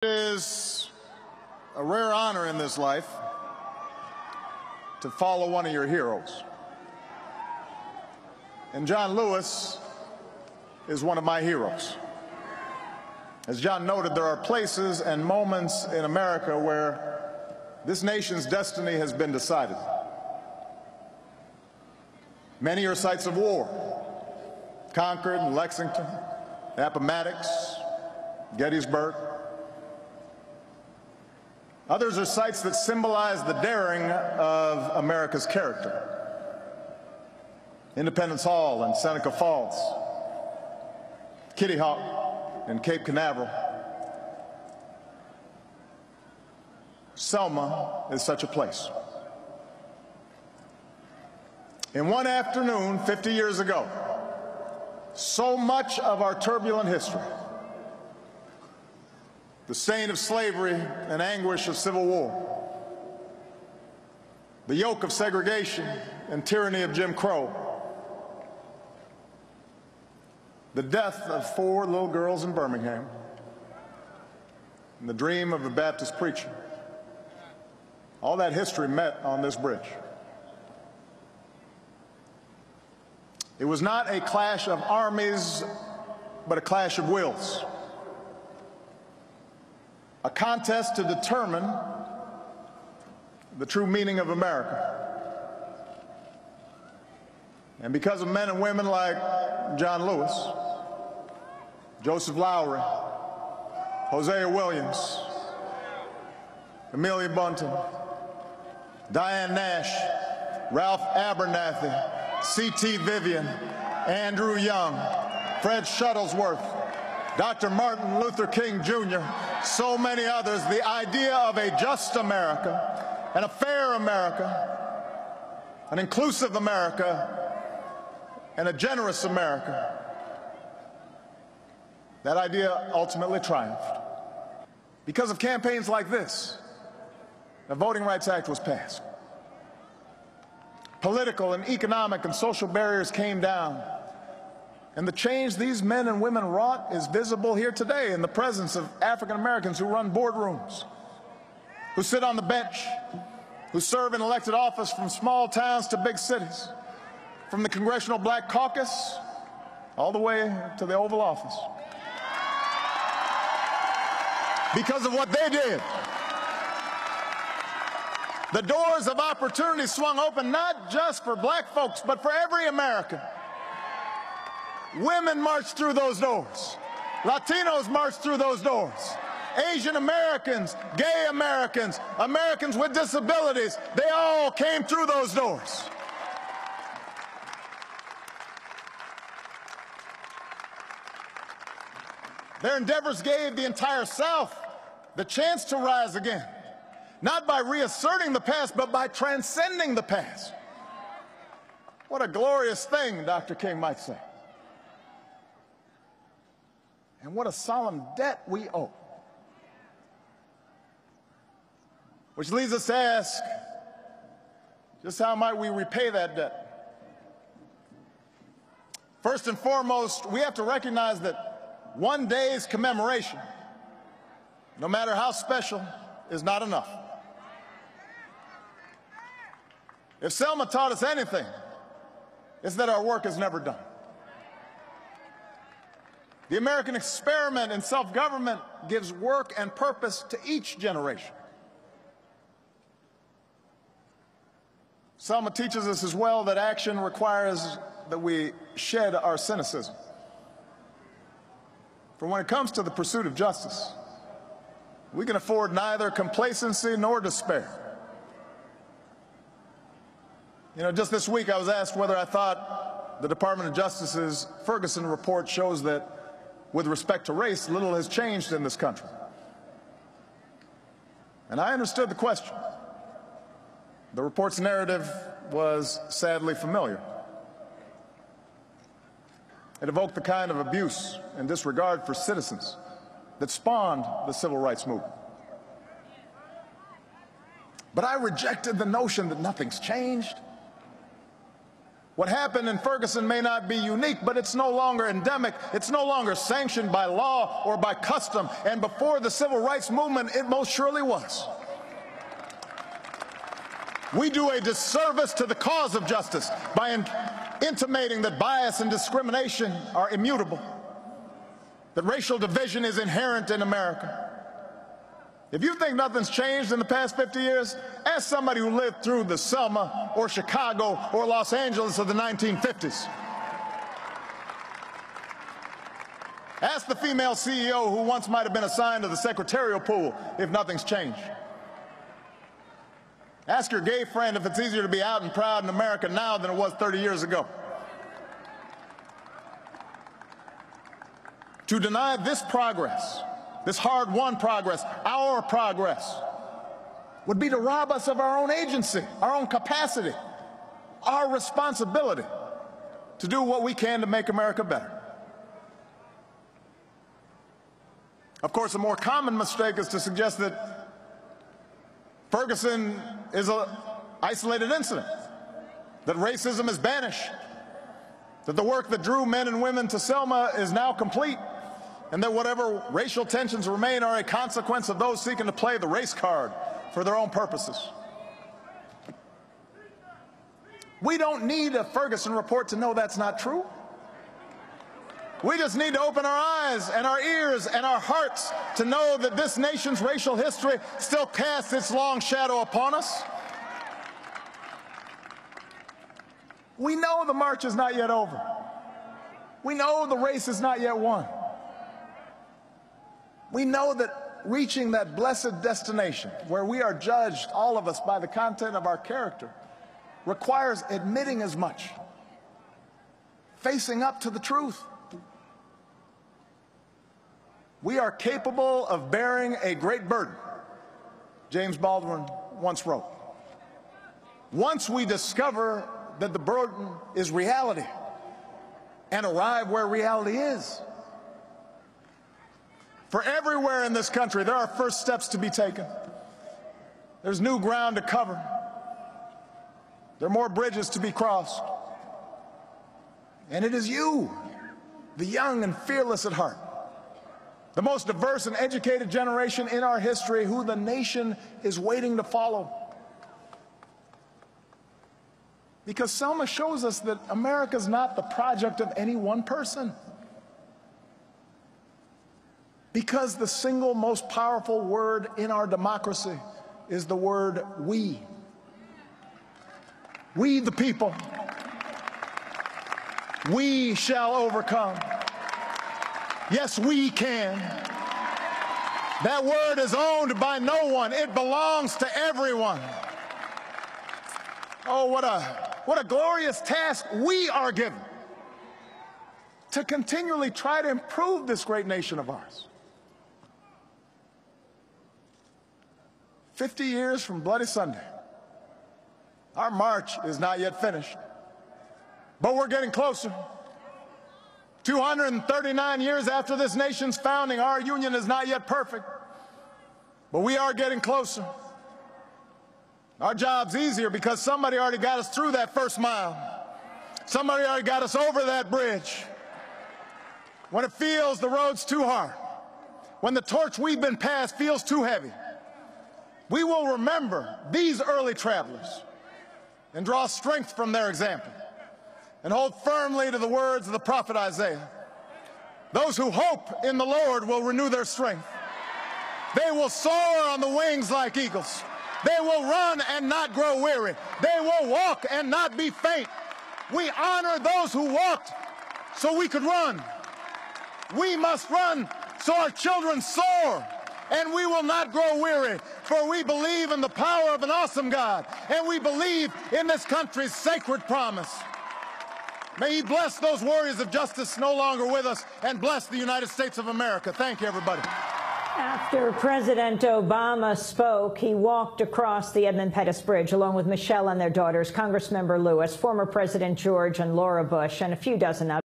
It is a rare honor in this life to follow one of your heroes. And John Lewis is one of my heroes. As John noted, there are places and moments in America where this nation's destiny has been decided. Many are sites of war: Concord and Lexington, Appomattox, Gettysburg. Others are sites that symbolize the daring of America's character: Independence Hall and Seneca Falls, Kitty Hawk and Cape Canaveral. Selma is such a place. In one afternoon 50 years ago, so much of our turbulent history, the stain of slavery and anguish of civil war, the yoke of segregation and tyranny of Jim Crow, the death of 4 little girls in Birmingham, and the dream of a Baptist preacher, all that history met on this bridge. It was not a clash of armies, but a clash of wills. A contest to determine the true meaning of America. And because of men and women like John Lewis, Joseph Lowry, Hosea Williams, Amelia Bunton, Diane Nash, Ralph Abernathy, C.T. Vivian, Andrew Young, Fred Shuttlesworth, Dr. Martin Luther King Jr., so many others, the idea of a just America, and a fair America, an inclusive America, and a generous America, that idea ultimately triumphed. Because of campaigns like this, the Voting Rights Act was passed. Political and economic and social barriers came down. And the change these men and women wrought is visible here today in the presence of African Americans who run boardrooms, who sit on the bench, who serve in elected office from small towns to big cities, from the Congressional Black Caucus all the way to the Oval Office. Because of what they did. The doors of opportunity swung open not just for black folks, but for every American. Women marched through those doors. Latinos marched through those doors. Asian Americans, gay Americans, Americans with disabilities, they all came through those doors. Their endeavors gave the entire South the chance to rise again. Not by reasserting the past, but by transcending the past. What a glorious thing, Dr. King might say. And what a solemn debt we owe. Which leads us to ask, just how might we repay that debt? First and foremost, we have to recognize that one day's commemoration, no matter how special, is not enough. If Selma taught us anything, it's that our work is never done. The American experiment in self-government gives work and purpose to each generation. Selma teaches us as well that action requires that we shed our cynicism. For when it comes to the pursuit of justice, we can afford neither complacency nor despair. You know, just this week I was asked whether I thought the Department of Justice's Ferguson report shows that, with respect to race, little has changed in this country. And I understood the question. The report's narrative was sadly familiar. It evoked the kind of abuse and disregard for citizens that spawned the civil rights movement. But I rejected the notion that nothing's changed. What happened in Ferguson may not be unique, but it's no longer endemic. It's no longer sanctioned by law or by custom. And before the civil rights movement, it most surely was. We do a disservice to the cause of justice by intimating that bias and discrimination are immutable, that racial division is inherent in America. If you think nothing's changed in the past 50 years, ask somebody who lived through the Selma or Chicago or Los Angeles of the 1950s. Ask the female CEO who once might have been assigned to the secretarial pool if nothing's changed. Ask your gay friend if it's easier to be out and proud in America now than it was 30 years ago. To deny this progress, this hard-won progress, our progress, would be to rob us of our own agency, our own capacity, our responsibility to do what we can to make America better. Of course, a more common mistake is to suggest that Ferguson is an isolated incident, that racism is banished, that the work that drew men and women to Selma is now complete, and that whatever racial tensions remain are a consequence of those seeking to play the race card for their own purposes. We don't need a Ferguson report to know that's not true. We just need to open our eyes and our ears and our hearts to know that this nation's racial history still casts its long shadow upon us. We know the march is not yet over. We know the race is not yet won. We know that reaching that blessed destination where we are judged, all of us, by the content of our character requires admitting as much, facing up to the truth. We are capable of bearing a great burden, James Baldwin once wrote. Once we discover that the burden is reality and arrive where reality is. For everywhere in this country, there are first steps to be taken. There's new ground to cover. There are more bridges to be crossed. And it is you, the young and fearless at heart, the most diverse and educated generation in our history, who the nation is waiting to follow. Because Selma shows us that America is not the project of any one person. Because the single most powerful word in our democracy is the word we. We the people. We shall overcome. Yes, we can. That word is owned by no one. It belongs to everyone. Oh, what a glorious task we are given to continually try to improve this great nation of ours. 50 years from Bloody Sunday. Our march is not yet finished, but we're getting closer. 239 years after this nation's founding, our union is not yet perfect, but we are getting closer. Our job's easier because somebody already got us through that first mile. Somebody already got us over that bridge. When it feels the road's too hard, when the torch we've been passed feels too heavy, we will remember these early travelers and draw strength from their example and hold firmly to the words of the prophet Isaiah. Those who hope in the Lord will renew their strength. They will soar on the wings like eagles. They will run and not grow weary. They will walk and not be faint. We honor those who walked so we could run. We must run so our children soar. And we will not grow weary, for we believe in the power of an awesome God, and we believe in this country's sacred promise. May He bless those warriors of justice no longer with us, and bless the United States of America. Thank you, everybody. After President Obama spoke, he walked across the Edmund Pettus Bridge along with Michelle and their daughters, Congressmember Lewis, former President George and Laura Bush, and a few dozen others.